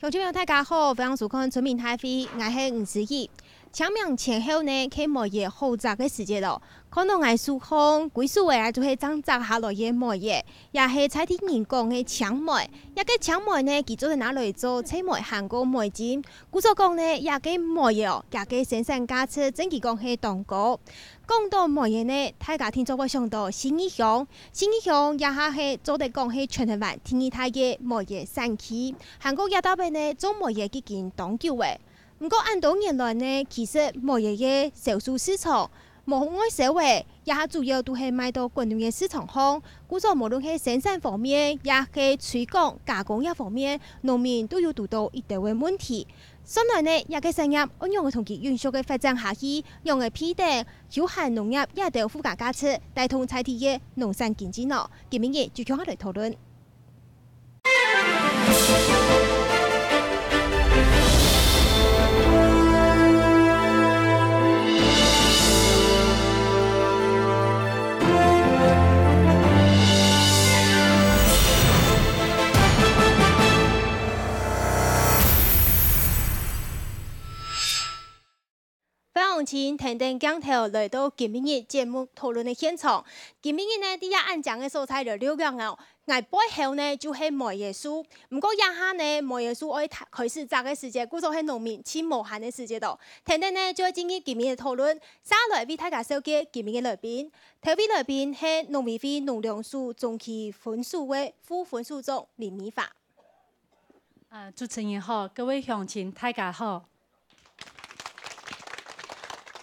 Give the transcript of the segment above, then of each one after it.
乡亲朋友大家好，欢迎收看《村民大会》，我是吴思怡。清明前后呢，开末夜好杂嘅时节咯。看到艺术风，归属嘅就系长杂下来嘅末夜，也系采啲人讲嘅抢末。一个抢末呢，其做係拿来做采末韩国末节。故所讲呢，一个末夜哦，一个生产加出，整体讲系当高。讲到末夜呢，大家听做会想到新义乡，新义乡也下系做得讲系全台湾第二大嘅末夜产区。韩国也大边呢，做末夜已经当久嘅。不过按多年来呢，其实末夜嘅销售市场，无外销嘅，也主要都系卖到国内嘅市场上。故所无论係生产方面，也係推廣加工業方面，農民都要遇到一定嘅問題。所以呢，也嘅產業按用同其迅速嘅發展下去，用嘅批定有限農業也得附加價值，帶動在地嘅農產經濟咯。今日就將我嚟討論。请田定鏡頭來到今日節目討論的現場。今日呢，啲一按講嘅素材就了解哦。我背後呢就係末夜樹，不過一下呢末夜樹愛開始摘嘅時節，故作係農民千無限嘅時節度。田定呢就係進入今日嘅討論，下來為大家紹介今日嘅來賓。頭位來賓係農委會農糧署中期分署嘅副分署長林美華。主持人好，各位鄉親大家好。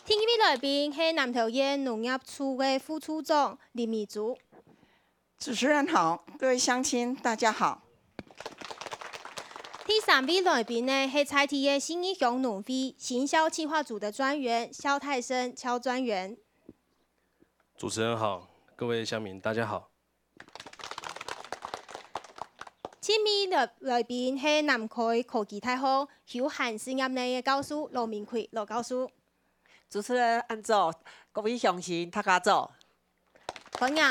聽呢位來賓係南投縣農業處嘅副處長林美竹。主持人好，各位鄉親大家好。第三位來賓呢係在地嘅新義鄉農會行銷企劃組的專員蕭泰生蕭專員。主持人好，各位鄉民大家好。前面來賓係南開科技大學有限事業內嘅教授羅明奎羅教授。主持人安早，各位鄉親大家早。朋友，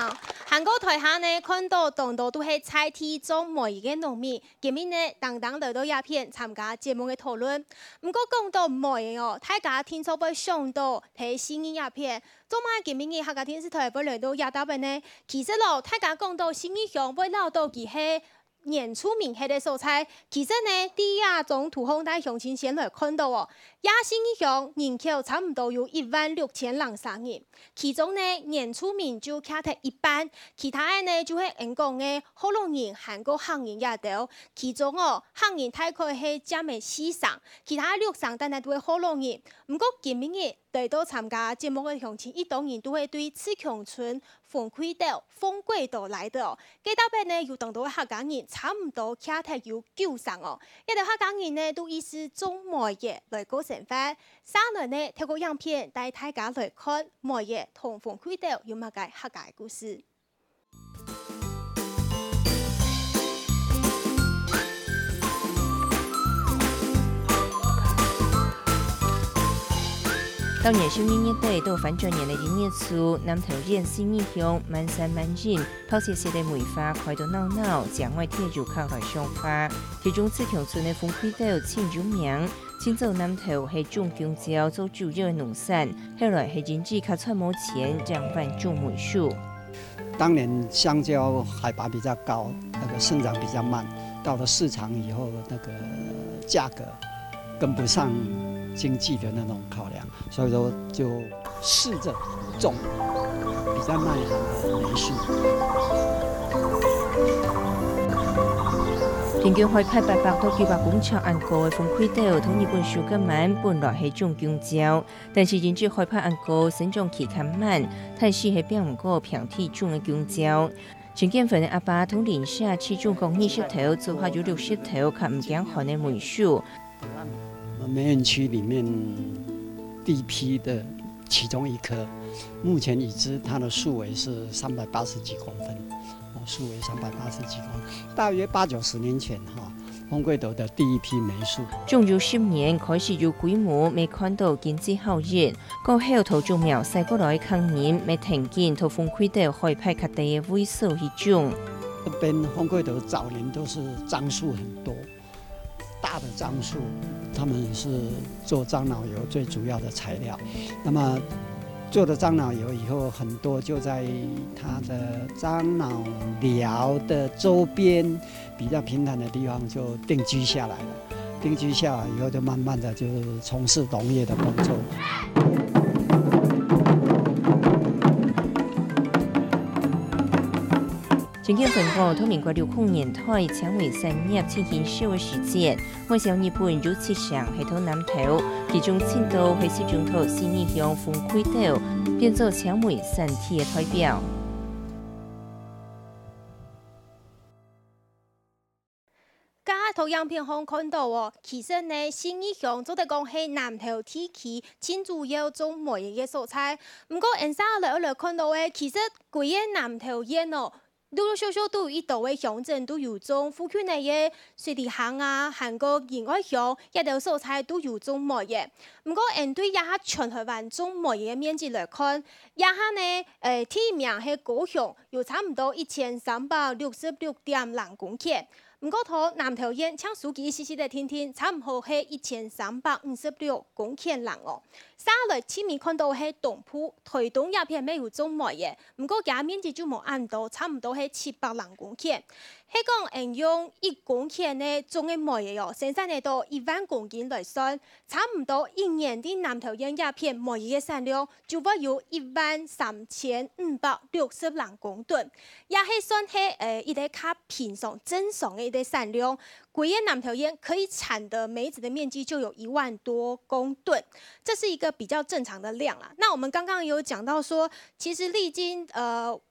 韓國台下呢看到當都係在地種末夜嘅農民，今日呢等來到鴉片參加節目嘅討論。不過講到末夜哦，大家聽說會想到睇新嘅鴉片。做乜今日嘅客家電視台會來到亞大邊呢？其實咯，大家講到新義鄉會撈到佢係年出名係嘅素材，其實呢，第一種土烘帶鄉親先來看到哦，亞新義鄉人口差唔多有16003人，其中呢年出名就卡得一半，其他嘅呢就係人講嘅河洛人、韓國漢人也有，其中哦漢人大概係佔嘅4成，其他6成但係都係河洛人。不過今日嚟到參加節目嘅鄉親，當然都係對赤強村、鳳溪島、鳳貴島來的哦，幾大邊呢有當到客家人差唔多卡得有9成哦，一啲客家人呢都意思種末夜來過生活。下來呢透過影片帶大家來看末夜同鳳溪島有乜嘅客家故事。到年少年底到反轉年嘅一年初，南投縣新義鄉滿山滿人，拋設式嘅梅花開到鬧鬧，將外鐵入口來賞花。其中赤強村嘅鳳溪島前有名，先做南投係種香蕉做主要嘅農產，後來係經濟較揣摩錢，讓返種梅樹。當年香蕉海拔比較高，那個生長比較慢，到了市場以後，那個價格跟不上經濟的那種考量，所以說就試着種比較耐寒的梅樹。平均開派800到900公尺安高嘅鳳溪島，同日本樹咁慢，本來係種香蕉，但是因住開派安高，生長期較慢，太適係變唔過平地種嘅香蕉。陳建芬嘅阿爸同鄰舍起種講20頭，做下有60頭，較唔驚寒嘅梅樹。梅園區裡面第一批的其中一棵，目前已知它的樹圍是380幾公分，樹圍380幾公分，大約80-90年前鳳溪島的第一批梅樹。種咗10年，開始有規模，未看到經濟效益。過後頭種苗曬過來抗年，未停見到鳳溪島開派較大嘅萎縮一種。這邊鳳溪島早年都是樟樹很多。大的樟树，他们是做樟脑油最主要的材料。那么做的樟脑油以后，很多就在它的樟脑寮的周边比较平坦的地方就定居下来了。定居下来以后，就慢慢的就从事农业的工作。全境分布从民国60年代抢煤产业进行社会实践，我向日本如期上系统南投，其中青岛会是中途新义乡风开岛，变做抢煤产体的代表。家头样片上看到哦，其实呢，新义乡做得讲是南投地区真主要种煤嘅所在。不过，下来看到嘅，其实规个南投县哦。陆陆续续都有一道嘅乡镇都有种，附近内嘅水利乡啊、韩国沿海乡一道所在都有种煤嘅。不过，对亚下全台湾种煤嘅面积来看，亚下呢，地名係高雄，有差唔多1366.0公顷。不过，南投县请书记细细地听听，差唔多係1356公顷人哦。下來前面看到係東埔，台東一片沒有種煤嘅，不過佢面積就冇咁多，差唔多係700公頃。係講用1公頃呢種嘅煤嘅生產嚟到1萬公斤來算，差唔多一年的南投縣一片煤嘅產量就會有13560公噸，也係算係一個較平常正常嘅一個產量。鬼野南投县可以产的梅子的面积就有1萬多公噸，这是一个比较正常的量啦。那我们刚刚有讲到说，其实历经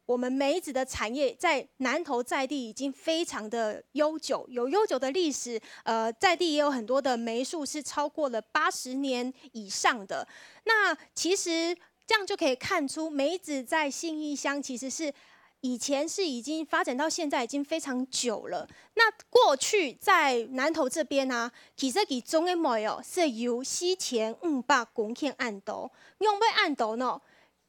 我们梅子的产业在南投在地已经非常的悠久，有悠久的历史，在地也有很多的梅树是超过了80年以上的。那其实这样就可以看出，梅子在信义乡其实是。以前是已经发展到现在已经非常久了。那过去在南投这边啊，其实其中的煤哦是由4500公顷按度，用要按度呢？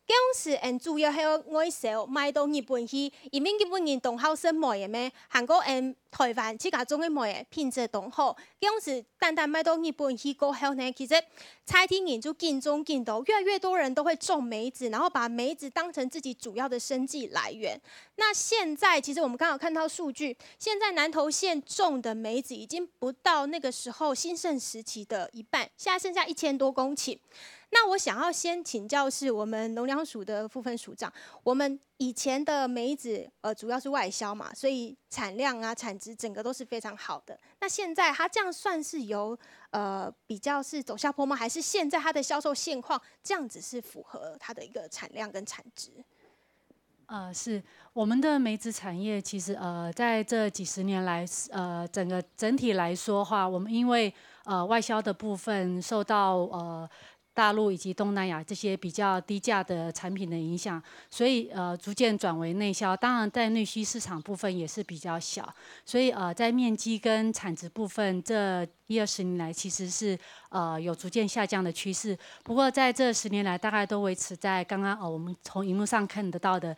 嗰時主要係外銷賣到日本去，因為日本人當好生煤嘅咩，韓國台灣自家種嘅煤品質當好，嗰時單賣到日本去過後呢，其實菜地人就競爭競鬥，越來越多人都會種梅子，然後把梅子當成自己主要的生計來源。那現在其實我們剛好看到數據，現在南投縣種的梅子已經不到那個時候興盛時期的一半，現在剩下1000多公頃。那我想要先請教是我們農糧署的副分署長，我們以前的梅子主要是外銷嘛，所以產量啊產值整個都是非常好的。那現在它這樣算是由比較是走下坡嗎？還是現在它的銷售現況這樣子是符合它的一個產量跟產值？是我們的梅子產業，其實在這幾十年來，整體來說的話，我們因為外銷的部分受到大陸以及東南亞這些比較低價的產品的影響，所以逐漸轉為內銷。當然，在內需市場部分也是比較小，所以在面積跟產值部分，這10-20年來其實是有逐漸下降的趨勢。不過在這10年來，大概都維持在剛剛我們從熒幕上看得到的，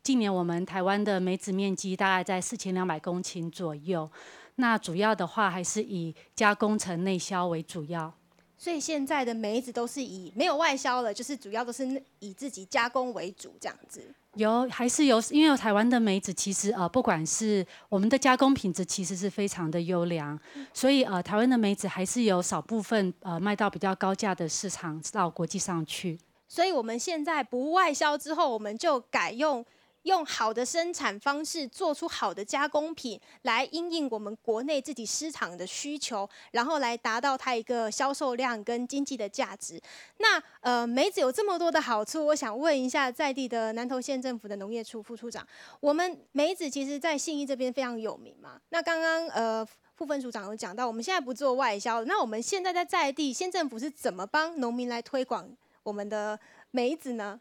近年我們台灣的梅子面積大概在4200公頃左右。那主要的話還是以加工成內銷為主要。所以現在的梅子都是以沒有外銷了，就是主要都是以自己加工為主，這樣子。還是有，因為台灣的梅子其實不管是我們的加工品質，其實是非常的優良，所以台灣的梅子還是有少部分賣到比較高價的市場到國際上去。所以我們現在不外銷之後，我們就改用好的生產方式，做出好的加工品，來因應我們國內自己市場的需求，然後來達到它一個銷售量跟經濟的價值。那梅子有這麼多的好處，我想問一下在地的南投縣政府的農業處副處長，我們梅子其實在信義這邊非常有名嘛。那剛剛副分署長有講到，我們現在不做外銷，那我們現在在地縣政府是怎麼幫農民來推廣我們的梅子呢？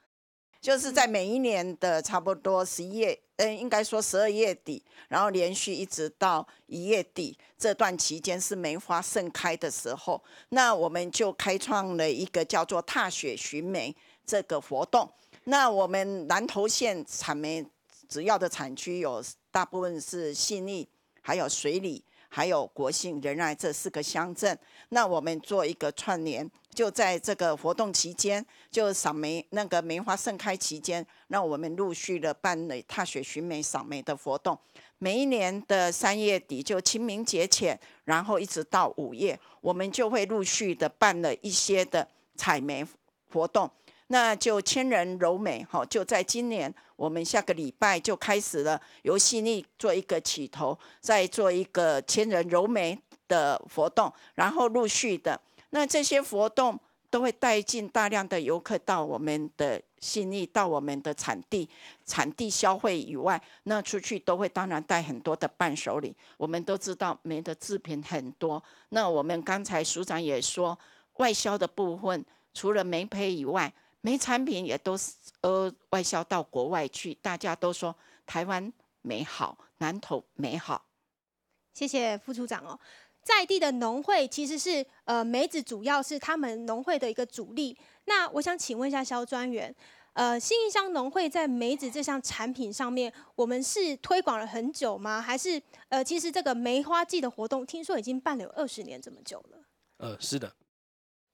就是在每一年的差不多11月，應該說12月底，然後連續一直到1月底這段期間是梅花盛開的時候，那我們就開創了一個叫做踏雪尋梅這個活動。那我們南投縣產梅主要的產區有大部分是信義，還有水里，还有国姓仁爱这4个乡镇。那我们做一个串联，就在这个活动期间，就赏梅那个梅花盛开期间，让我们陆续的办了踏雪寻梅赏梅的活动。每一年的3月底就清明节前，然后一直到5月，我们就会陆续的办了一些的采梅活动。那就千人柔梅，就在今年我们下个礼拜就开始了，由细腻做一个起头，再做一个千人柔梅的活动，然后陆续的，那这些活动都会带进大量的游客到我们的细腻，到我们的产地消费以外，那出去都会当然带很多的伴手礼。我们都知道梅的制品很多，那我们刚才署长也说，外销的部分除了梅胚以外，梅产品也都是外销到国外去，大家都说台湾梅好，南投梅好。谢谢副处长哦。在地的农会其实是梅子主要是他们农会的一个主力。那我想请问一下肖专员，信义乡农会在梅子这项产品上面，我们是推广了很久吗？还是其实这个梅花季的活动，听说已经办了有20年这么久了？是的。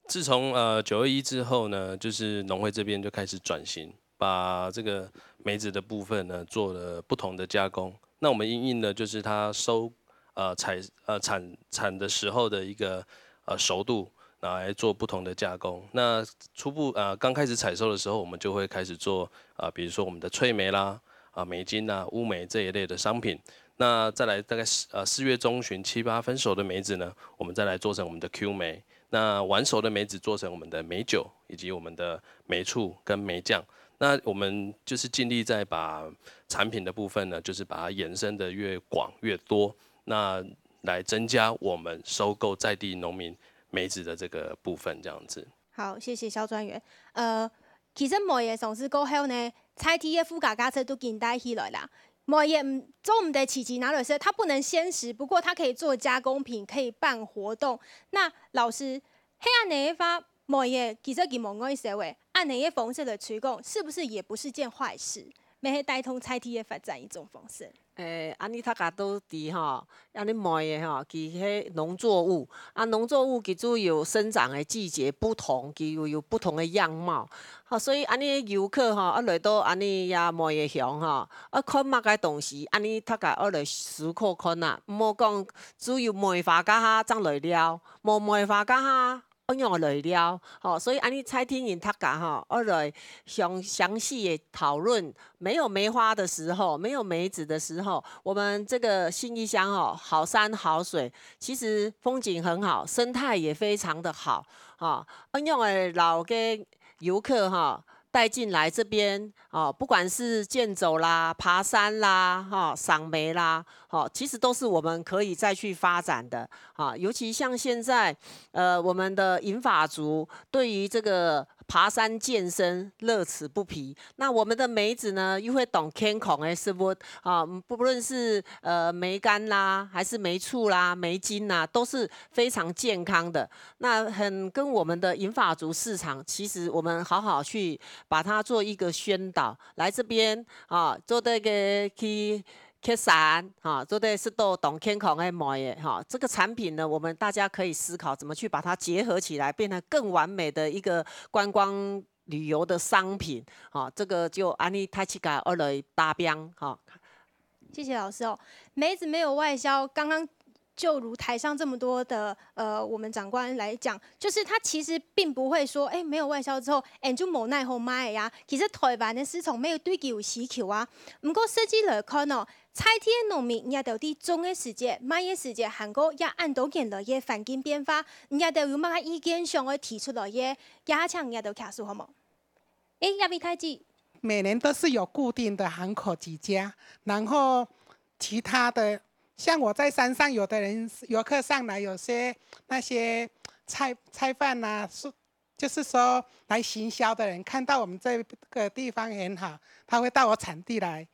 自从921之后呢，就是农会这边就开始转型，把这个梅子的部分呢做了不同的加工。那我们因应的就是它产的时候的一个熟度，拿来做不同的加工。那初步刚开始采收的时候，我们就会开始做比如说我们的脆梅啦、梅金啦、乌梅这一类的商品。那再来大概4月中旬7、8分熟的梅子呢，我们再来做成我们的 Q 梅。那完熟的梅子做成我们的梅酒，以及我们的梅醋跟梅酱。那我们就是尽力在把产品的部分呢，就是把它延伸的越广越多，那来增加我们收购在地农民梅子的这个部分，这样子。好，谢谢肖专员。其实梅的上市过后呢，采地的附加价值都紧带起来啦。梅叶做唔得起起拿来是，它不能鲜食，不过它可以做加工品，可以办活动。那老师，黑暗哪一发梅叶其实疑问我社会，按哪一方式来推广，是不是也不是件坏事？没去带动采地的发展一种方式。安尼大家都知吼，安尼梅的吼，其迄农作物，农作物其主要生长的季节不同，其有不同的样貌。所以安尼游客吼，来到安尼呀梅的乡吼，看乜个东西，安尼大家来思考看啊，毋好讲只有梅花甲哈长来了，无梅花甲哈。怎样来了？所以安尼采天因大家吼，来详细的讨论。没有梅花的时候，没有梅子的时候，我们这个信义乡好山好水，其实风景很好，生态也非常的好。怎样的老嘅游客带进来这边不管是健走啦、爬山啦、赏梅啦，其实都是我们可以再去发展的尤其像现在我们的银发族对于这个爬山健身乐此不疲。那我们的梅子呢，又会懂健康的食物不论是梅干啦，还是梅醋啦、梅精啦，都是非常健康的。那很跟我们的银发族市场，其实我们好好去把它做一个宣导，来这边做这个去山做的是都懂健康的梅的这个产品呢，我们大家可以思考怎么去把它结合起来，变成更完美的一个观光旅游的商品这个就安尼太起个来达标谢谢老师哦。梅子没有外销，刚刚就如台上这么多的我们长官来讲，就是他其实并不会说，没有外销之后，就无奈何买呀。其实台湾的市场没有对佢有需求啊。不过实际来看哦，采地的农民也到底种的时节、卖的时节，韩国也按到见到嘅环境变化，也都有乜嘅意見上去提出來嘅，加強也都卡數好冇？亞美太子。每年都是有固定的行口几家，然后其他的，像我在山上，有的人游客上来，有些那些菜贩啊，就是说来行销的人，看到我们这个地方很好，他会到我产地来，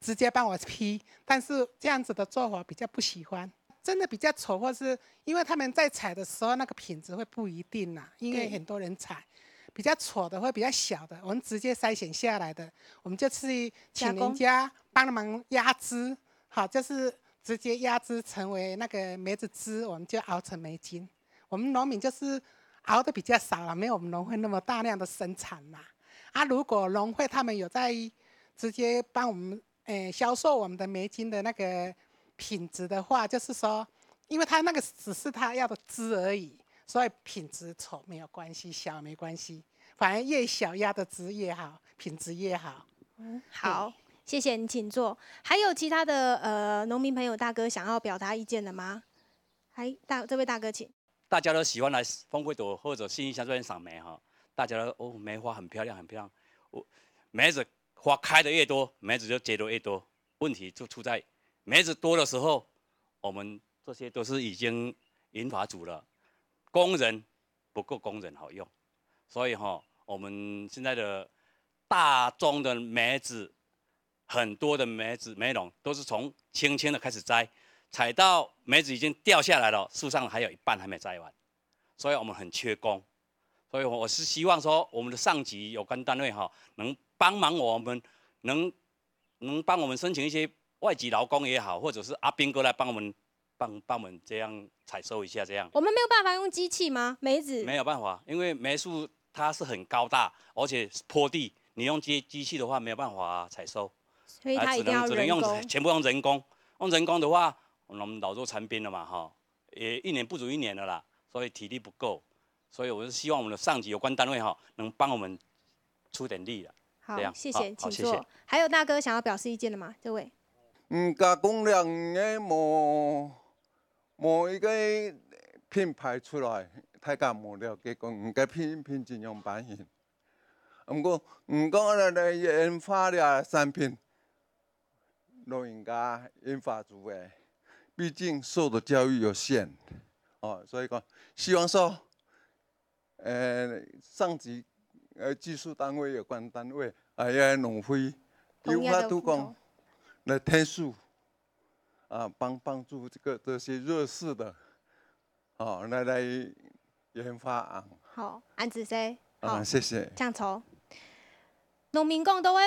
直接帮我批。但是这样子的做法比较不喜欢，真的比较丑，或是因为他们在采的时候那个品质会不一定啦，因为很多人采。比较丑的或比较小的，我们直接筛选下来的，我们就去请人家帮忙压枝，好，就是直接压制成为那个梅子汁，我们就熬成梅精。我们农民就是熬的比较少了，没有我们农会那么大量的生产啦。如果农会他们有在直接帮我们销售我们的梅精的那个品质的话，就是说，因为他那个只是他要的汁而已，所以品质丑没有关系，小没关系，反而越小压的汁越好，品质越好。好，谢谢你，请坐。还有其他的农民朋友大哥想要表达意见的吗？这位大哥请。大家都喜欢来丰贵朵或者信义乡这边赏梅哈，大家都梅花很漂亮很漂亮。梅子花开的越多，梅子就结得越多。问题就出在梅子多的时候，我们这些都是已经银发族了，工人不够工人好用，所以我们现在的大宗的梅子，很多的梅农都是从轻轻的开始摘。采到梅子已经掉下来了，树上还有一半还没摘完，所以我们很缺工。所以我是希望说，我们的上级有关单位能帮忙我们，能帮我们申请一些外籍劳工也好，或者是阿兵哥来帮我们这样采收一下这样。我们没有办法用机器吗？梅子没有办法，因为梅树它是很高大，而且坡地，你用机器的话没有办法采收，所以它一定要人工，全部用人工。用人工的话，我们老弱残兵了嘛，也1年不足1年了啦，所以体力不够，所以我是希望我们的上级有关单位能帮我们出点力了。好，谢谢，请坐。还有大哥想要表示意见的吗？这位。加工量嘅冇一个品牌出来，大家冇了解讲，唔该品质用版型。不过来研发的产品，都应该研发出来。毕竟受的教育有限，所以讲希望说，上级技术单位有关单位，还有农会，有法度讲来天数，帮助这些弱势的，来研发好，安子 C。好，谢谢。这样抽。农民讲都会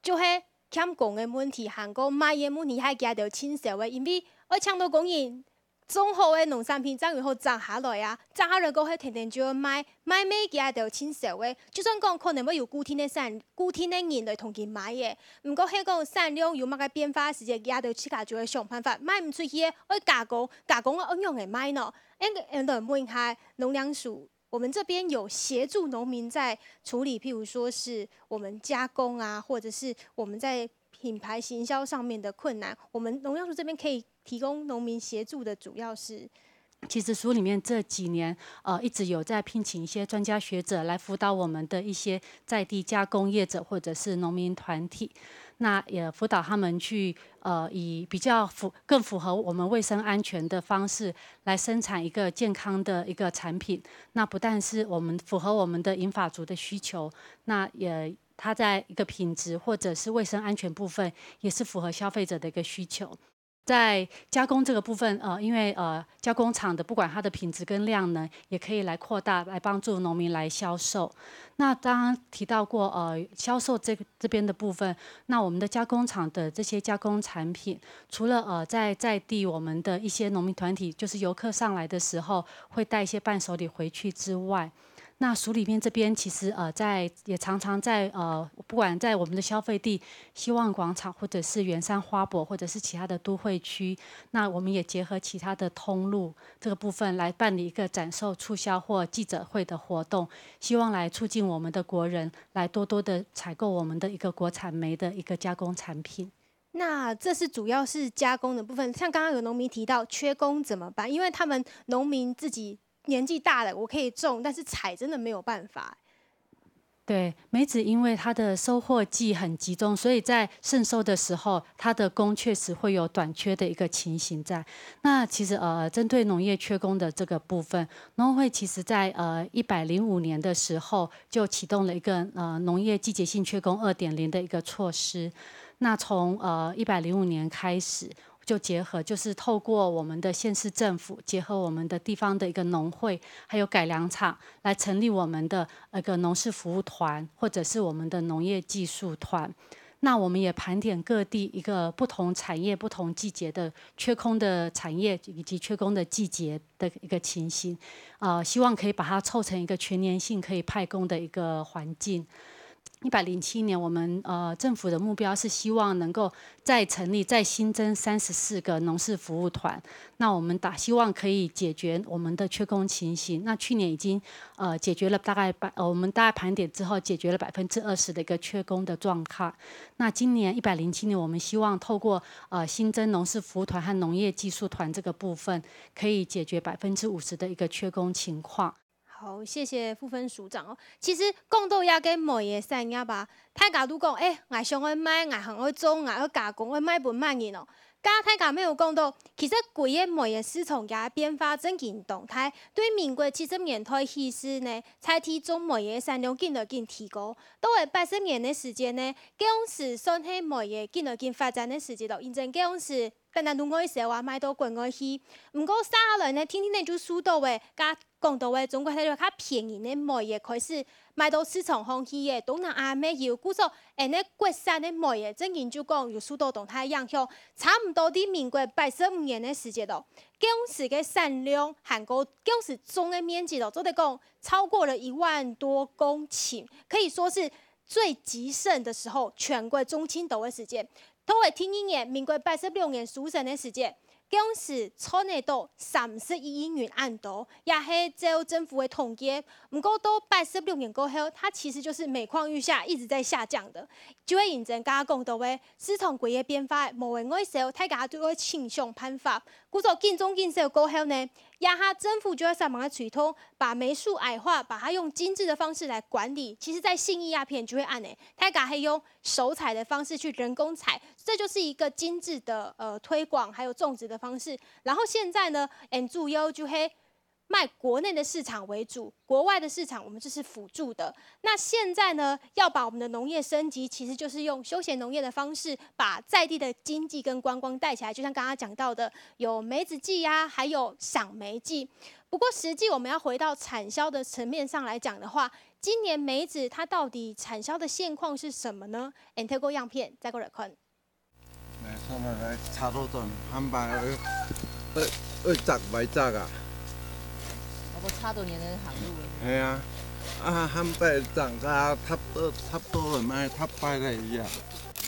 就迄欠工的问题，韩国卖的问题，还加到青社会，因为我抢到供应种好的农产品，涨以后涨下来啊，涨下来过后天天就要卖每加到青社会。就算讲可能要有固定的人来同佢买的，不过迄个产量有乜个变化，时间加到自家就会想办法卖唔出去，要加工我怎样来卖呢？问一下农粮署。我们这边有协助农民在处理，譬如说是我们加工啊，或者是我们在品牌行销上面的困难。我们农粮署这边可以提供农民协助的，主要是，其实署里面这几年一直有在聘请一些专家学者来辅导我们的一些在地加工业者或者是农民团体。那也辅导他们去以比较更符合我们卫生安全的方式来生产一个健康的一个产品。那不但是我们符合我们的银发族的需求，那也它在一个品质或者是卫生安全部分也是符合消费者的一个需求。在加工这个部分，因为加工厂的不管它的品质跟量呢，也可以来扩大，来帮助农民来销售。那刚刚提到过，销售这边的部分，那我们的加工厂的这些加工产品，除了在地我们的一些农民团体，就是游客上来的时候会带一些伴手礼回去之外，那署里面这边其实也常常在不管在我们的消费地希望广场，或者是圆山花博，或者是其他的都会区，那我们也结合其他的通路这个部分来办理一个展售促销或记者会的活动，希望来促进我们的国人来多多的采购我们的一个国产梅的一个加工产品。那这是主要是加工的部分，像刚刚有农民提到缺工怎么办？因为他们农民自己年纪大了，我可以种，但是采真的没有办法。对，梅子因为它的收获季很集中，所以在盛收的时候，它的工确实会有短缺的一个情形在。那其实针对农业缺工的这个部分，农会其实在105年的时候就启动了一个农业季节性缺工2.0的一个措施。那从105年开始，就就是透过我们的县市政府，结合我们的地方的一个农会，还有改良场，来成立我们的一个农事服务团，或者是我们的农业技术团。那我们也盘点各地一个不同产业、不同季节的缺工的产业以及缺工的季节的一个情形，希望可以把它凑成一个全年性可以派工的一个环境。107年，我们政府的目标是希望能够再新增34个农事服务团。那我们希望可以解决我们的缺工情形。那去年已经解决了我们大概盘点之后解决了20%的一个缺工的状况。那今年107年，我们希望透过新增农事服务团和农业技术团这个部分，可以解决50%的一个缺工情况。好，谢谢副分署长哦。其实讲到遐个每个产业吧，大家都讲，我想要买，我想要种，我要加工，我买不买人哦。刚大家没有讲到，其实规个每个市场嘅变化真紧动态。对民国70年代起始呢，菜体种每个产量紧来紧提高。到了80年的时间呢，嗰阵时算係每个紧来紧发展的时间咯。因正嗰阵时，单单都爱说话买到国外去，唔过下来呢，天天呢就输到嘅，加讲到嘅中国係較便宜的每个开始买到市场上去嘅，東南亞咩要，故說呢國產的每個正經就講有數到動態影響，差唔多啲民國85年的時間咯。嗰時嘅產量韓國嗰時種嘅面積咯，都得講超過了1萬多公頃，可以說是最極盛的時候，全國種青豆的時間。到係天一年民國86年蘇生的時間。嗰時出嚟到31億元按度，也係照政府的統計。不過到86年過後，它其實就是每況愈下，一直在下降的。就會認真加講到嘅市場規個變化，無人愛受，大家都會傾向判法。故作競爭競售過後呢，也下政府就要上忙的推動，把美術矮化，把它用精緻的方式來管理。其實，在信義鴉片就會按呢，大家係用手採的方式去人工採，這就是一個精緻的推廣，還有種植的方式。然後現在呢，主要就係賣國內的市場為主，國外的市場我們就是輔助的。那現在呢，要把我們的農業升級，其實就是用休閒農業的方式，把在地的經濟跟觀光帶起來。就像剛剛講到的，有梅子季呀，還有賞梅季。不過實際我們要回到產銷的層面上來講的話，今年梅子它到底產銷的現況是什麼呢？透過樣片再過來看。來差多陣，冚唪去摘咪摘啊！我差多年的行路。係啊，冚唪摘啊，差多咪差快嚟呀！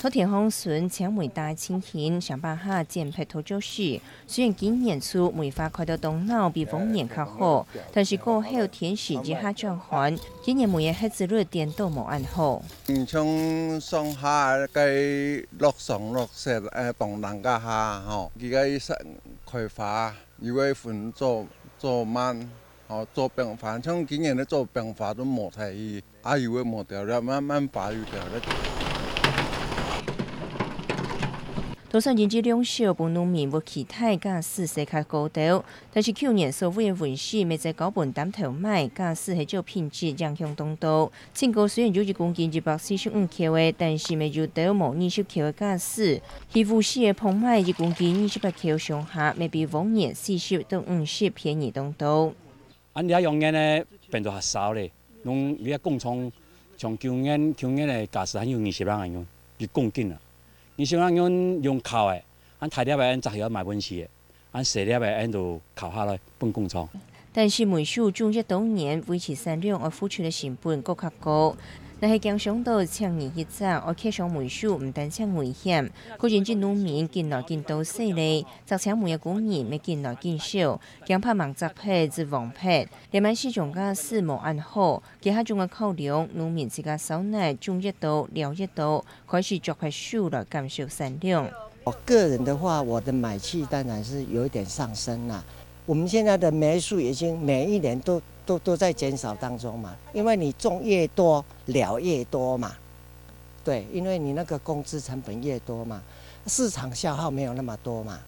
土田豐順請梅大清田上巴下建配土州市，雖然今年初梅花開到東腦比往年較好，但是過後天時日下轉換，今年梅嘅黑子率顛倒無按好。從上下計落上落雪東南家下吼，而家開花，因為分做慢，吼做變化，像今年咧做變化都冇太易，以為冇掉了，慢慢發育掉了。多數經濟量少，本農民無期待價市勢較高調，但是去年所謂嘅運勢，未在高本擔頭賣，價市係照品質影響當道。青糕雖然有1公斤145克嘅，但是未有到無20克嘅價市。而富市嘅澎賣1公斤28克上下，未比往年40到50便宜當道。俺哋用嘅呢變做較少咧，用而家工廠從去年嘅價市還有20萬用，1公斤啊。你想講用烤的，按大粒的按摘去賣本市的，按細粒的按就烤下來本工廠。但是梅樹種植多年，維持產量而付出的成本佫較高。但係經想到搶年一早，而開上梅樹唔單止危險，個人職農民見來見到犀利，摘搶梅嘅工人咪見來見少，驚怕盲摘皮至黃皮，連埋市場價市無按好，其他種嘅考量，農民自家手內種一度、療一度，開始摘皮樹來減少產量。我個人的話，我的買氣當然是有一點上升啦。我們現在的梅樹已經每一年都在減少當中嘛，因為你種越多，療越多嘛，對，因為你那個工資成本越多嘛，市場消耗沒有那麼多嘛。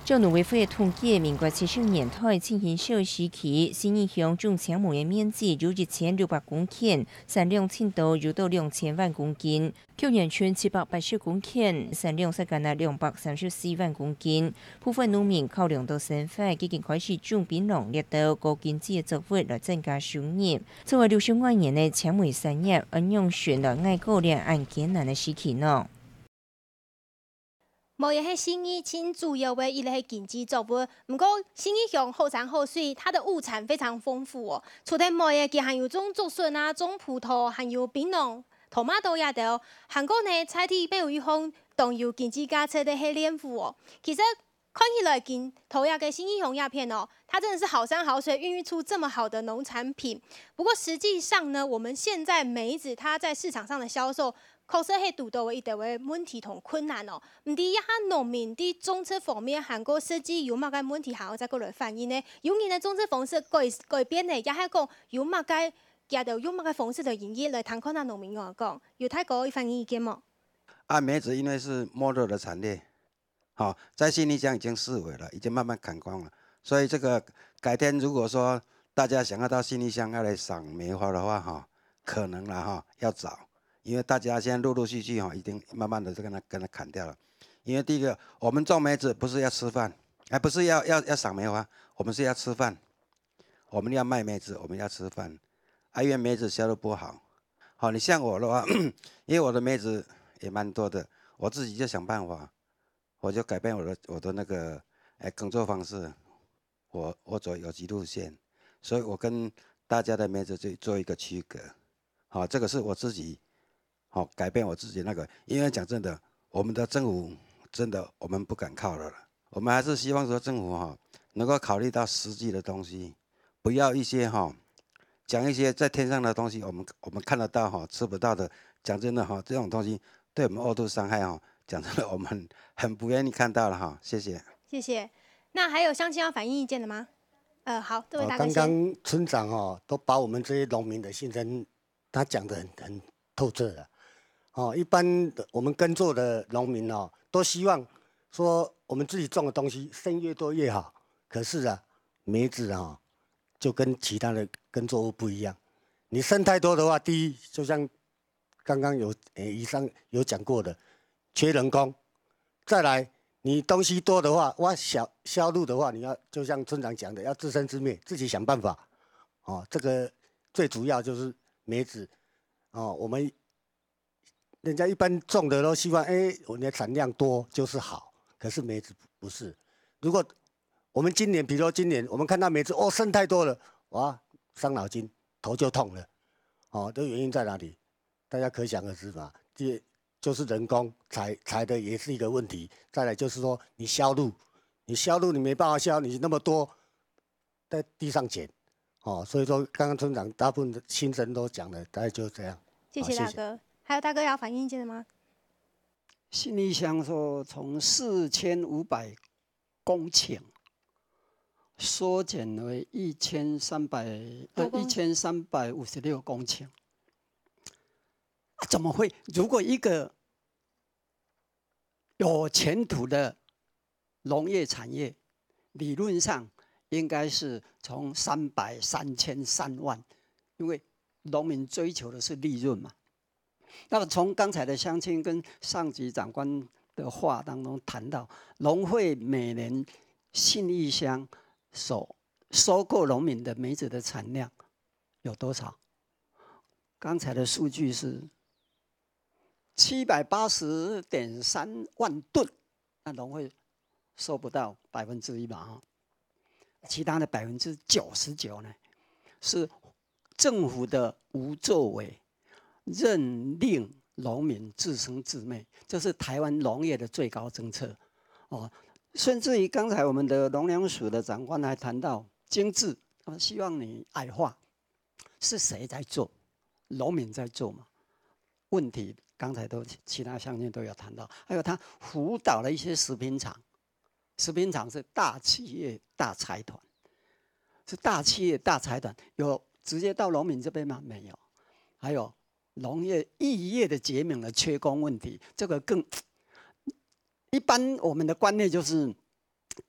照农委会的统计，民国70年代进行小时期，新义乡种青梅的面积有1600公顷，产量程度有到2000万公斤。去年村780公顷，产量才干那234万公斤。部分农民考量到生活，已经开始种槟榔、绿豆、高经济的作物来增加收入。作为60万年的青梅产业，应用选了爱高粱按艰难的时期呢。无也是新义亲主要的一类经济作物，不过新义乡后山后水，它的物产非常丰富哦。除了毛也，佮含有种竹笋啊、种葡萄，含有槟榔、토마토也都。韩国呢，菜地被有一方动有经济价值的黑莲雾哦。其实看起来跟头亚的新义乡鸦片哦，它真的是好山好水，孕育出这么好的农产品。不过实际上呢，我们现在梅子它在市场上的销售，确实係遇到嘅一啲嘅問題同困難哦。唔知一下農民啲種植方面，韓國設計有乜嘅問題，還要再過來反映呢？有人嘅種植方式改變呢，也係講有乜嘅，也就用乜嘅方式嚟營業嚟談看下農民講，有太過一反映意見冇？梅子因為是沒落的產業，好，在新義鄉已經式微了，已經慢慢砍光了。所以這個改天如果說大家想要到新義鄉要來賞梅花的話，哈，可能啦哈，要找。因為大家現在陸陸續續哈，已經慢慢的就跟它砍掉了。因為第一個，我們種梅子不是要吃飯，而不是要賞梅花，我們是要吃飯。我們要賣梅子，我們要吃飯。因為梅子銷路不好，好，你像我的話，因為我的梅子也蠻多的，我自己就想辦法，我就改變我的那個耕作方式，我走有機路線，所以我跟大家的梅子做一個區隔。好，這個是我自己。好，改變我自己那個，因為講真的，我們的政府真的我們不敢靠了，我們還是希望說政府哈能夠考慮到實際的東西，不要一些哈講一些在天上的東西，我們看得到哈吃不到的，講真的哈這種東西對我們二度傷害哈，講真的我們很不願意看到了哈，謝謝。謝謝。那還有鄉親要反映意見的嗎？好，這位大哥先。剛剛村長哈都把我們這些農民的心聲，他講得很透徹了。哦，一般的我們耕作的農民哦，都希望說我們自己種的東西生越多越好。可是啊，梅子啊，就跟其他的耕作物不一樣。你生太多的話，第一，就像剛剛以上有講過的，缺人工。再來，你東西多的話，哇，銷路的話，你要就像村長講的，要自生自滅，自己想辦法。哦，這個最主要就是梅子。哦，我們。人家一般種的都希望，我的產量多就是好。可是梅子不是。如果我們今年，比如說今年，我們看到梅子生太多了，哇，傷腦筋，頭就痛了。哦，這原因在哪裡？大家可想而知嘛。這就是人工採的也是一個問題。再來就是說你銷路你沒辦法銷，你那麼多在地上撿。哦，所以說剛剛村長大部分的心聲都講了，大概就是這樣。謝謝大哥。還有大哥要反映意見的嗎？新義鄉說從4500公頃縮減為1356公頃，怎麼會？如果一個有前途的農業產業，理論上應該是從300、3000、3萬，因為農民追求的是利潤嘛。那麼從剛才的鄉親跟上級長官的話當中談到，農會每年信義鄉所收購農民的梅子的產量有多少？剛才的數據是780.3萬噸，那農會收不到1%嘛？其他的99%呢，是政府的無作為。任令農民自生自滅，這是台灣農業的最高政策。哦，甚至於剛才我們的農糧署的長官還談到精緻，希望你矮化，是誰在做？農民在做嘛？問題剛才都其他鄉親都有談到，還有他輔導了一些食品廠，食品廠是大企業大財團，是大企業大財團，有直接到農民這邊嗎？沒有，還有。農業異業的減免的缺工問題，這個更一般我們的觀念就是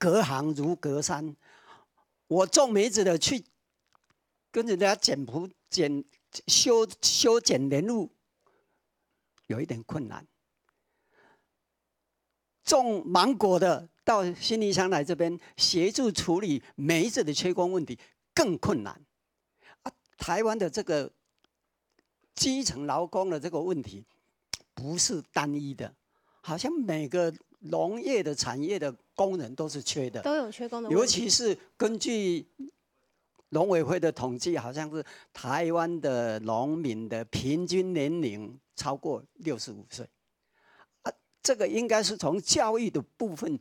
隔行如隔山。我种梅子的去跟人家修剪莲雾，有一点困难。种芒果的到新义乡来这边协助处理梅子的缺工问题更困难。台湾的这个基层劳工的这个问题不是单一的，好像每个农业的产业的工人都是缺的，都有缺工的问题。尤其是根据农委会的统计，好像是台湾的农民的平均年龄超过65岁。这个应该是从教育的部分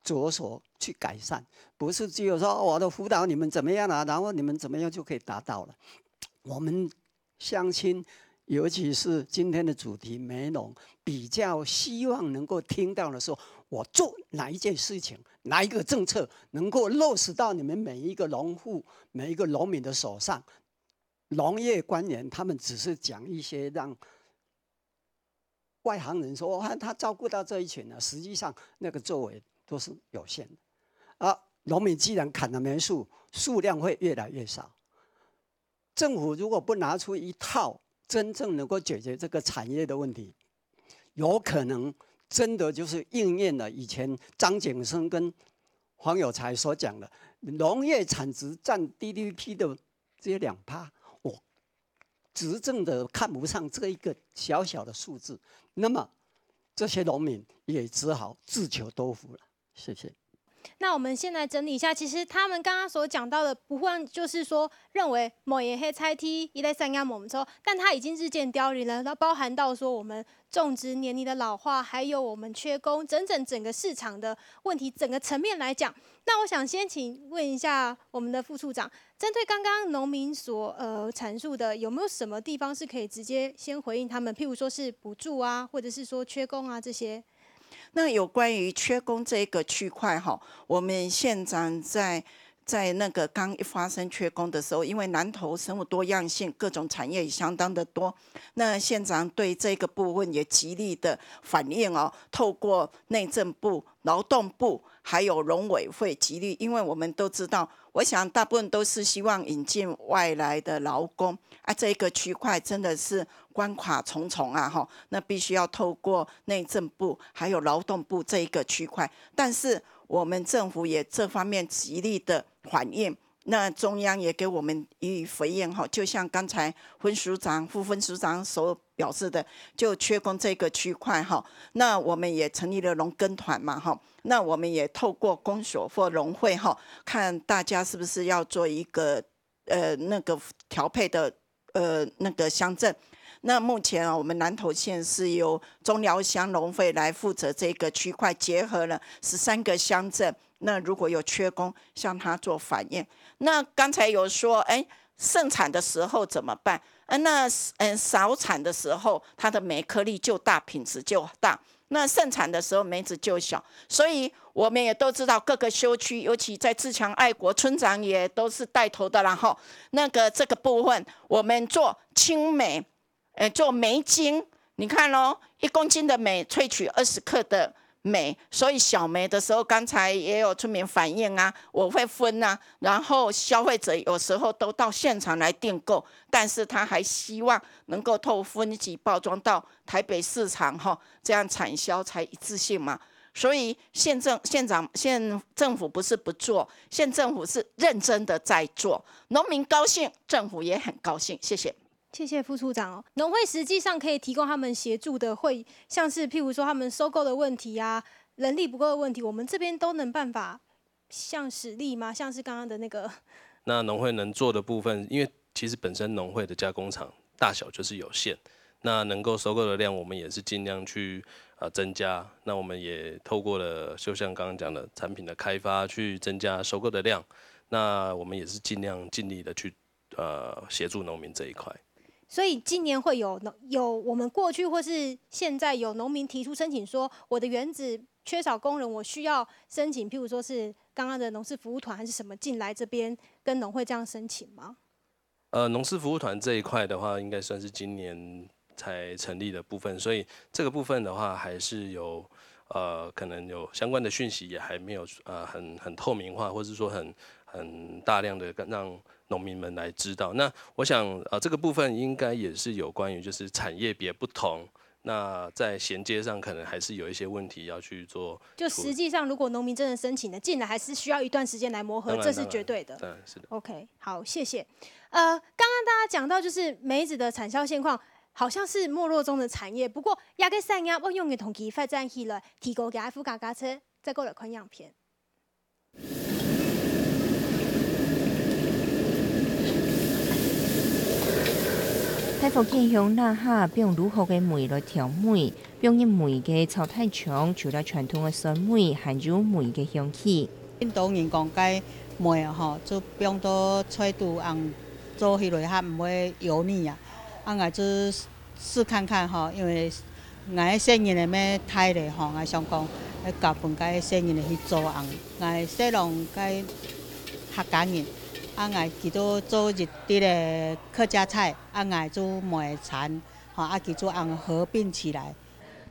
着手去改善，不是只有说我的辅导你们怎么样了，然后你们怎么样就可以达到了。我们乡亲，尤其是今天的主题梅农，比较希望能够听到的是，我做哪一件事情，哪一个政策能够落实到你们每一个农户、每一个农民的手上。农业官员他们只是讲一些让外行人说他照顾到这一群了，实际上那个作为都是有限的。农民既然砍了梅树，数量会越来越少。政府如果不拿出一套真正能够解决这个产业的问题，有可能真的就是应验了以前张景生跟黄有才所讲的，农业产值占 GDP 的这些2%，我执政的看不上这一个小小的数字，那么这些农民也只好自求多福了。谢谢。那我们先来整理一下，其实他们刚刚所讲到的，不会就是说认为某一些菜梯一类三亚某之后，但它已经日渐凋零了。它包含到说我们种植年龄的老化，还有我们缺工，整个市场的问题，整个层面来讲。那我想先请问一下我们的副处长，针对刚刚农民所阐述的，有没有什么地方是可以直接先回应他们？譬如说是补助啊，或者是说缺工啊这些。那有关于缺工这个区块哈，我们县长在那个刚一发生缺工的时候，因为南投生物多样性，各种产业也相当的多，那县长对这个部分也极力的反映哦，透过内政部、劳动部还有农委会极力，因为我们都知道，我想大部分都是希望引进外来的劳工这个区块真的是关卡重重啊那必须要透过内政部还有劳动部这一个区块，但是我们政府也这方面极力的反映，那中央也给我们予以回应就像刚才分署长、副分署长所表示的，就缺工这个区块那我们也成立了农耕团嘛那我们也透过公所或农会看大家是不是要做一个那个调配的那个乡镇。那目前我们南投县是由中寮乡农会来负责这个区块，结合了13个乡镇。那如果有缺工，向他做反映。那刚才有说，盛产的时候怎么办？那少产的时候，它的梅颗粒就大，品质就大。那盛产的时候梅子就小，所以我们也都知道各个修区，尤其在自强爱国村长也都是带头的，然后这个部分我们做青梅。做梅精，你看咯，1公斤的梅萃取20克的梅，所以小梅的时候，刚才也有村民反映啊，我会分啊，然后消费者有时候都到现场来订购，但是他还希望能够透分级包装到台北市场这样产销才一致性嘛。所以县政府不是不做，县政府是认真的在做，农民高兴，政府也很高兴。谢谢。谢谢副处长农会实际上可以提供他们协助的，会像是譬如说他们收购的问题啊，人力不够的问题，我们这边都能办法像实力吗？像是刚刚的那个。那农会能做的部分，因为其实本身农会的加工厂大小就是有限，那能够收购的量，我们也是尽量去增加。那我们也透过了，就像刚刚讲的产品的开发，去增加收购的量。那我们也是尽力的去协助农民这一块。所以今年会有我们过去或是现在有农民提出申请说，我的园子缺少工人，我需要申请，譬如说是刚刚的农事服务团还是什么进来这边跟农会这样申请吗？农事服务团这一块的话，应该算是今年才成立的部分，所以这个部分的话，还是有可能有相关的讯息也还没有很透明化，或者是说很大量的让农民们来知道。那我想这个部分应该也是有关于就是产业别不同。那在衔接上可能还是有一些问题要去做。就实际上，如果农民真的申请了进来，还是需要一段时间来磨合，这是绝对的。当然是的。OK， 好，谢谢。刚刚大家讲到就是梅子的产销现况，好像是没落中的产业。不过，亚个产业我用的同期发展起来，提高给附加价车，再过来看样片。台福建乡那哈用如何嘅梅来调梅，用一梅嘅草太长，除了传统嘅酸梅，含有梅嘅香气。因当然讲解梅啊吼，就用到菜度红做起来较唔会油腻啊，我就试看看吼，因为我生人的咩太咧吼，我想讲要教本该生人的去做红，我细龙该客家人。我记到做日啲的客家菜，我做梅产，记做红合并起来。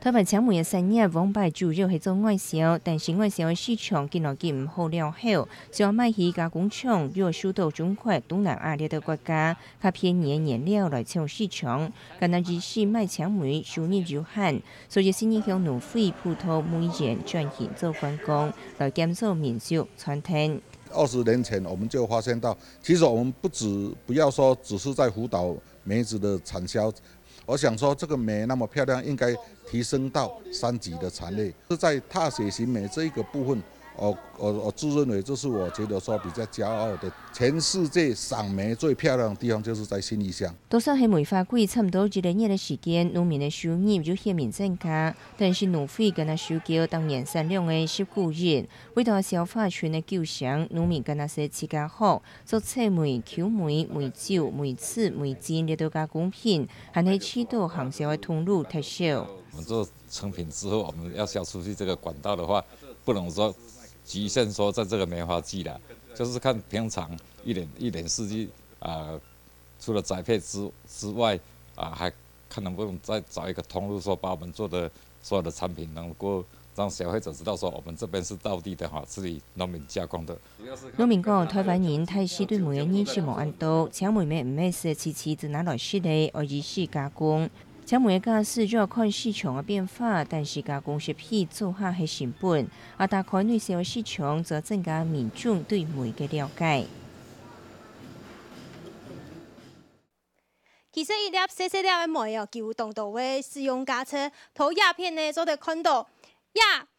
台湾青梅的产业往摆主要系做外销，但是外销的市场今落唔好了后，就要卖去加工厂，要输到中国、东南亚列的国家，较便宜的原料来抢市场。甘那日时卖青梅收入有限，所以新义乡农会葡萄梅园转型做观光，来减少民俗传统。20年前，我们就发现到，其实我们不要说只是在辅导梅子的产销，我想说这个梅那么漂亮，应该提升到3级的产业。是在踏雪型梅这一个部分，我自认为这是我觉得说比较骄傲的。全世界赏梅最漂亮的地方就是在信义乡。多少系梅花季差不多1个月的时间，农民的收入就显明增加，但是农会跟那收缴当年产量的19日，为了消化群的救祥，农民跟那些自家好做菜梅、球梅、梅酒、梅刺、梅尖列到加工品，还系渠道行销的通路太少。我们做成品之后，我们要销出去这个管道的话，不能说局限说在这个梅花季啦，就是看平常一年四季除了栽培之外还看能不能再找一个通路，说把我们做的所有的产品能够让消费者知道说我们这边是道地的自己农民加工的。农民讲，台湾人太时对梅的认识无按多，青梅梅唔系是次就拿来施的，而是加工。青梅的价势就要看市场的变化，但是加工食品做下系成本，打开内销市场，则增加民众对梅的了解。其实一粒细细粒的梅哦，就当到的使用价车，图鸦片呢，做得看到，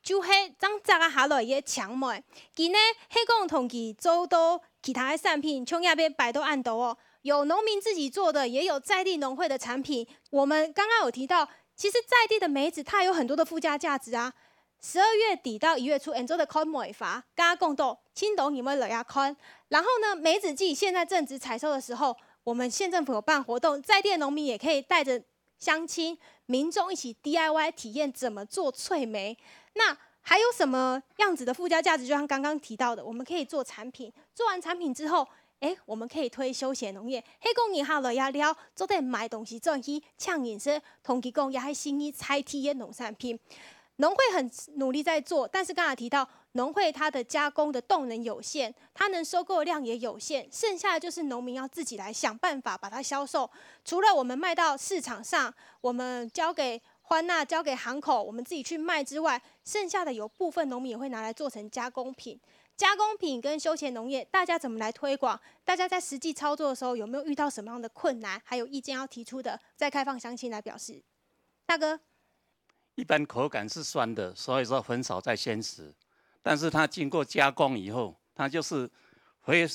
就是长摘啊下来的青梅，佮呢，迄讲同期做到其他的产品，像也被摆到案头哦。有农民自己做的，也有在地农会的产品。我们刚刚有提到，其实在地的梅子它有很多的附加价值啊。12月底到1月初，做的看梅花，刚刚讲到青岛你们来看。然后呢，梅子季现在正值采收的时候，我们县政府有办活动，在地的农民也可以带着乡亲、民众一起 DIY 体验怎么做脆梅。那还有什么样子的附加价值？就像刚刚提到的，我们可以做产品，做完产品之后。我们可以推休闲农业，迄讲以后来也了，做得卖东西转去抢饮食，同期讲也系新义采体验农产品。农会很努力在做，但是刚才提到农会它的加工的动能有限，它能收购量也有限，剩下的就是农民要自己来想办法把它销售。除了我们卖到市场上，我们交给欢娜、交给行口，我们自己去卖之外，剩下的有部分农民也会拿来做成加工品。加工品跟休闲农业，大家怎么来推广？大家在实际操作的时候有没有遇到什么样的困难？还有意见要提出的，再开放乡亲来表示。大哥，一般口感是酸的，所以说很少在鲜食，但是它经过加工以后，它就是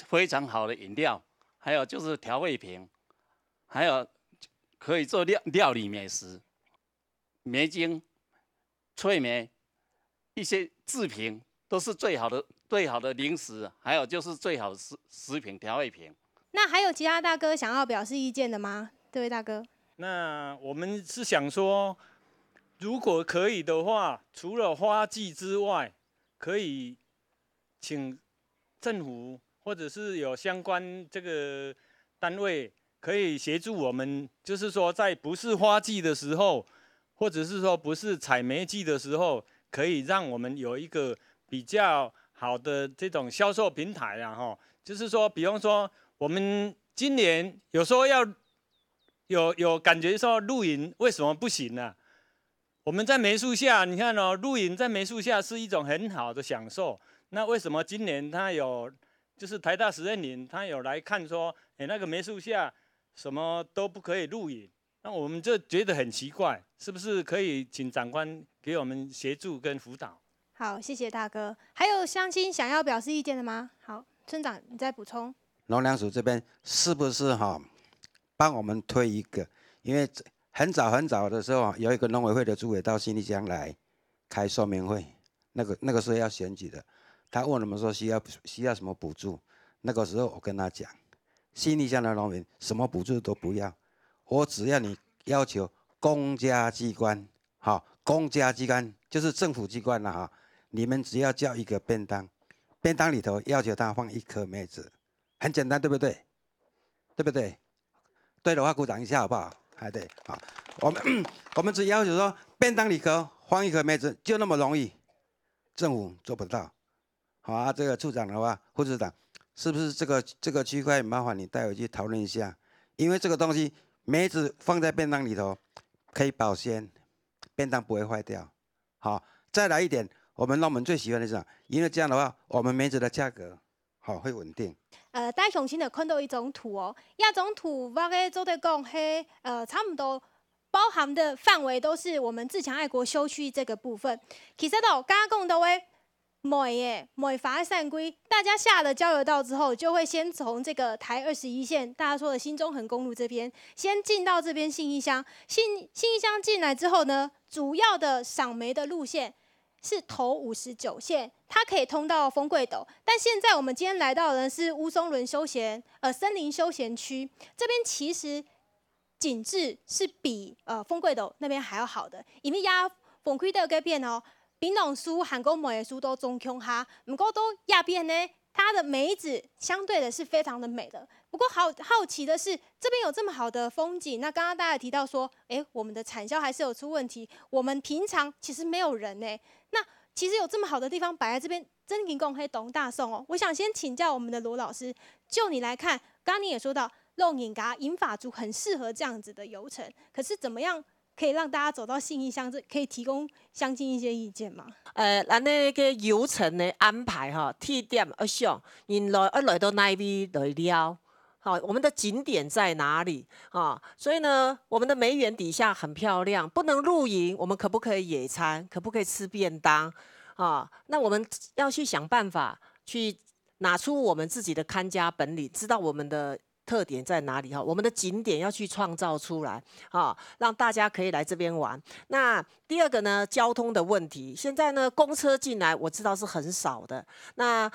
非常好的饮料，还有就是调味品，还有可以做料理美食，梅精、脆梅一些制品都是最好的零食，还有就是最好的食品调味品。那还有其他大哥想要表示意见的吗？这位大哥，那我们是想说，如果可以的话，除了花季之外，可以请政府或者是有相关这个单位可以协助我们，就是说在不是花季的时候，或者是说不是采梅季的时候，可以让我们有一个比较好的这种销售平台啊，哈，就是说，比方说我们今年有时候要有感觉说露营为什么不行呢？我们在梅树下，你看哦，露营在梅树下是一种很好的享受。那为什么今年他有，就是台大实验林，他有来看说，那个梅树下什么都不可以露营？那我们就觉得很奇怪，是不是可以请长官给我们协助跟辅导？好，谢谢大哥。还有乡亲想要表示意见的吗？好，村长你再补充。农粮署这边是不是帮我们推一个？因为很早的时候有一个农委会的主委到信义乡来开说明会，那个时候要选举的，他问我们说需要什么补助，那个时候我跟他讲，信义乡的农民什么补助都不要，我只要你要求公家机关，公家机关就是政府机关了你们只要叫一个便当，便当里头要求他放1颗梅子，很简单，对不对？对不对？对的话鼓掌一下好不好？对，好，我们只要求说便当里头放1颗梅子，就那么容易，政府做不到。好这个处长的话，副处长，是不是这个区块麻烦你带回去讨论一下？因为这个东西梅子放在便当里头可以保鲜，便当不会坏掉。好，再来一点，我们农民最喜欢的是什么？因为这样的话，我们梅子的价格会稳定。大雄亲的看到一种图哦，亚种图我个做在讲，差不多包含的范围都是我们自强爱国休区这个部分。其实刚刚讲到的美伐散规，大家下了交流道之后，就会先从这个台21线，大家说的新中横公路这边，先进到这边信义乡。信义乡进来之后呢，主要的赏梅的路线是头59线，它可以通到丰贵斗。但现在我们今天来到的是乌松仑森林休闲区，这边其实景致是比丰贵斗那边还要好的，因为丰贵斗这边哦，槟榔树、韩国梅的树都中强哈，不过都亚边呢，它的梅子相对的是非常的美的。不过好奇的是，这边有这么好的风景，那刚刚大家提到说，我们的产销还是有出问题，我们平常其实没有人呢。那其实有这么好的地方摆在这边，真给公黑懂大宋哦。我想先请教我们的罗老师，就你来看，刚刚你也说到，弄引法族很适合这样子的游程，可是怎么样可以让大家走到信义乡，这可以提供乡亲一些意见吗？咱那个游程的安排地点想，因来到那边来了。好，我们的景点在哪里啊？所以呢，我们的梅园底下很漂亮，不能露营，我们可不可以野餐？可不可以吃便当？啊，那我们要去想办法，去拿出我们自己的看家本领，知道我们的特点在哪里我们的景点要去创造出来让大家可以来这边玩。那第二个呢，交通的问题，现在呢公车进来我知道是很少的。那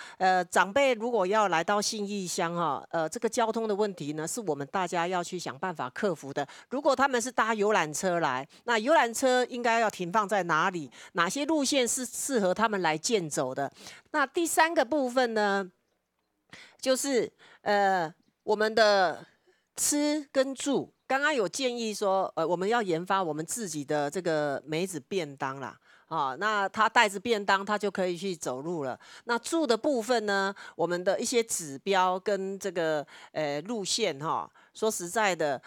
长辈如果要来到信义乡这个交通的问题呢，是我们大家要去想办法克服的。如果他们是搭游览车来，那游览车应该要停放在哪里？哪些路线是适合他们来健走的？那第三个部分呢，就是我们的吃跟住，刚刚有建议说，我们要研发我们自己的这个梅子便当啦，那他带着便当，他就可以去走路了。那住的部分呢，我们的一些指标跟这个路线说实在的，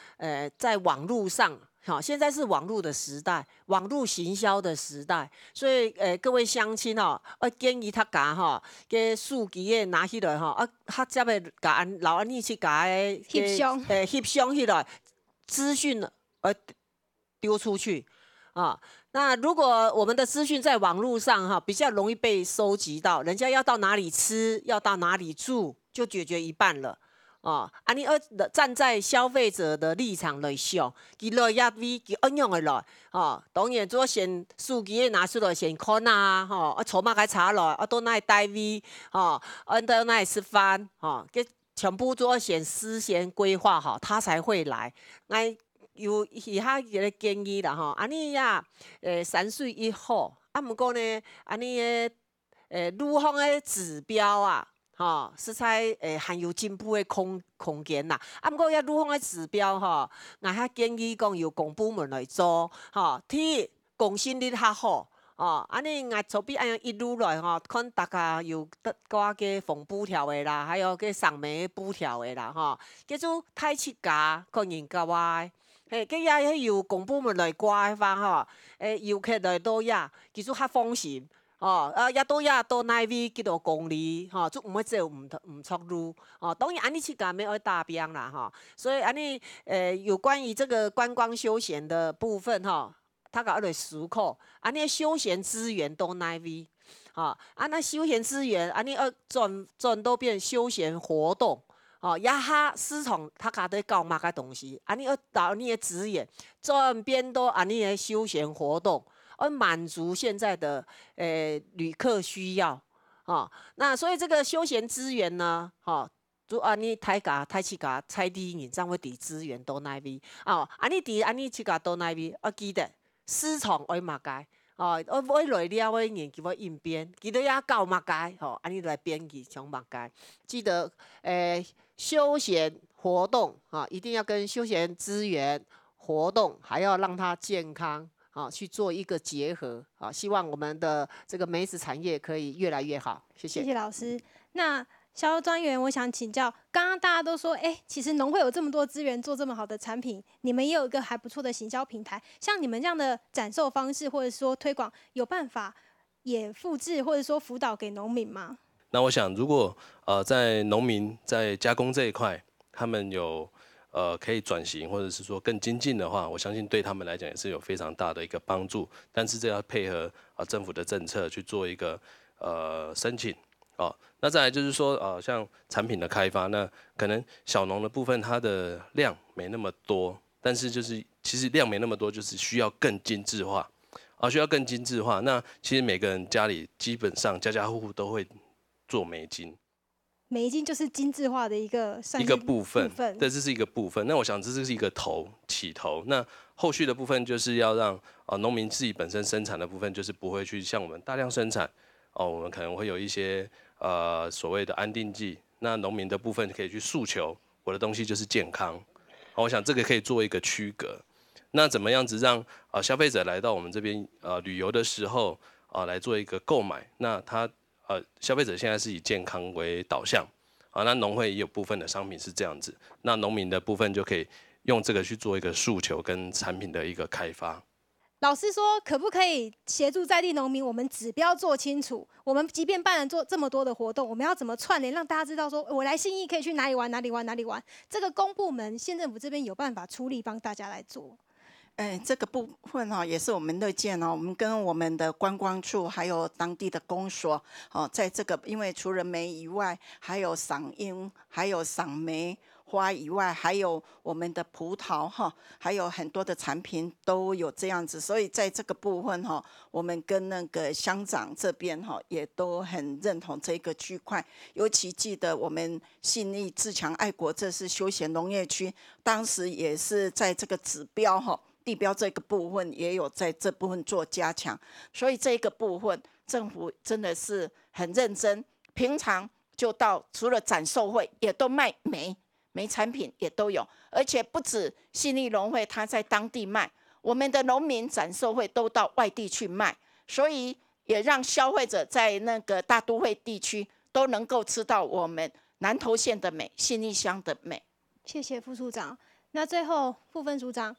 在网路上。现在是网络的时代，网络行销的时代，所以各位乡亲建议他甲个数据拿起来他才会甲老安尼去甲翕相起来，资讯丢出去那如果我们的资讯在网络上比较容易被收集到，人家要到哪里吃，要到哪里住，就解决一半了。你站在消费者的立场来想，佢来压位，佢应用的来，当然做先数据拿出来先看筹码该查来，到哪里带位，到哪里吃饭，全部做先事先规划好，他才会来。有以下嘅建议啦，安尼3岁以后，不过呢，安尼路方的指标实在还有进步的空间啦。不过要路方的指标我建议讲由公部门来做，公信力较好哦，安尼牙手臂安样一撸来吼，看大家有得挂个缝布条的啦，还有个上面布条的啦，吼，叫做太七架，可人家话，嘿，佮也迄由公部门来挂法吼，游客来到呀，其实较放心。哦，也都到那边几多公里，吼，就唔会走唔错路，哦，当然安尼去讲没有达标啦，哈，所以安尼有关于这个观光休闲的部分，哈，他搞了10块，安尼休闲资源都那边，啊，那休闲资源安尼转都变休闲活动。哦，也哈市场他家在搞嘛个东西，安尼要导你的资源，转变到安尼的休闲活动。而满足现在的旅客需要，哦，那所以这个休闲资源呢，哦，就安尼太市价菜地人怎会伫资源到那边，哦，安尼市价到那边，记得市场爱嘛该，哦，我来了我人叫我应变，记得也搞嘛该，哦，安尼来编辑从嘛该，记得休闲活动啊，一定要跟休闲资源活动还要让它健康。啊，去做一个结合啊，希望我们的这个梅子产业可以越来越好。谢谢。谢谢老师。那销售专员，我想请教，刚刚大家都说，其实农会有这么多资源做这么好的产品，你们也有一个还不错的行销平台，像你们这样的展售方式或者说推广，有办法也复制或者说辅导给农民吗？那我想，如果在农民在加工这一块，他们有可以转型，或者是说更精进的话，我相信对他们来讲也是有非常大的一个帮助。但是这要配合政府的政策去做一个申请哦。那再来就是说像产品的开发，那可能小农的部分它的量没那么多，但是就是其实量没那么多，就是需要更精致化需要更精致化。那其实每个人家里基本上家家户户都会做梅精。梅精就是精致化的一个部分，对，这是一个部分。那我想这是一个起头。那后续的部分就是要让农民自己本身生产的部分，就是不会去像我们大量生产我们可能会有一些所谓的安定剂。那农民的部分可以去诉求我的东西就是健康。我想这个可以做一个区隔。那怎么样子让消费者来到我们这边旅游的时候来做一个购买？那他消费者现在是以健康为导向那农会也有部分的商品是这样子，那农民的部分就可以用这个去做一个诉求跟产品的一个开发。老师说，可不可以协助在地农民，我们指标做清楚？我们即便办了做这么多的活动，我们要怎么串联，让大家知道说，我来信义可以去哪里玩，哪里玩，哪里玩？这个公部门、县政府这边有办法出力帮大家来做。这个部分也是我们乐见我们跟我们的观光处还有当地的公所在这个，因为除了梅以外，还有赏樱，还有赏梅花以外，还有我们的葡萄还有很多的产品都有这样子，所以在这个部分我们跟那个乡长这边也都很认同这个区块。尤其记得我们信义自强爱国，这是休闲农业区，当时也是在这个指标地标这个部分也有在这部分做加强，所以这个部分政府真的是很认真。平常就到除了展售会，也都卖梅产品也都有，而且不止信义农会他在当地卖，我们的农民展售会都到外地去卖，所以也让消费者在那个大都会地区都能够吃到我们南投县的梅、信义乡的梅。谢谢副处长。那最后副分署长，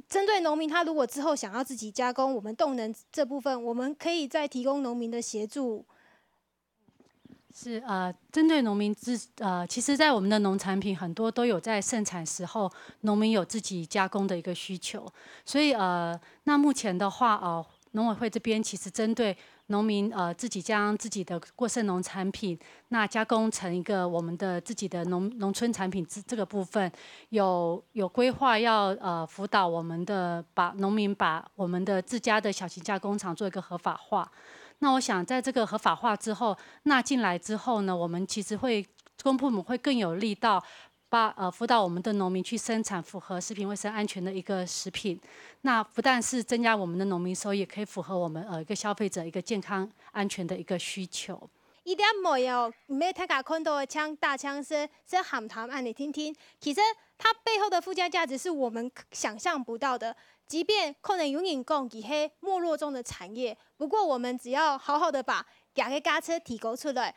针对农民，他如果之后想要自己加工，我们动能这部分，我们可以再提供农民的协助。是针对农民其实，在我们的农产品很多都有在盛产时候，农民有自己加工的一个需求，所以那目前的话农委会这边其实针对农民自己将自己的过剩农产品那加工成一个我们的自己的农村产品这个部分有规划要辅导我们的农民把我们的自家的小型加工厂做一个合法化。那我想在这个合法化之后纳进来之后呢，我们其实公部门会更有力道辅导我们的农民去生产符合食品卫生安全的一个食品，那不但是增加我们的农民收益，也可以符合我们一个消费者一个健康安全的一个需求。一点没有，唔要大家看到的大枪声含谈，让你听听。其实它背后的附加价值是我们想象不到的。即便可能有人讲它是没落中的产业，不过我们只要好好的把这个价值提高出来，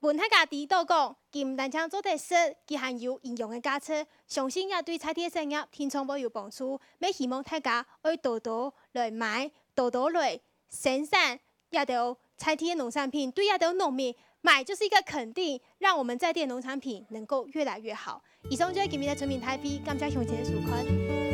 问大家知道讲，佢唔单止做得食，佢还有营养的价值，相信也对菜地产业天窗宝有帮助。我希望大家爱多多来买，多多来生产一道菜地的农产品，对一道农民买就是一个肯定，让我们在地的农产品能够越来越好。以上就是今天的村民台币，感谢乡亲的收看。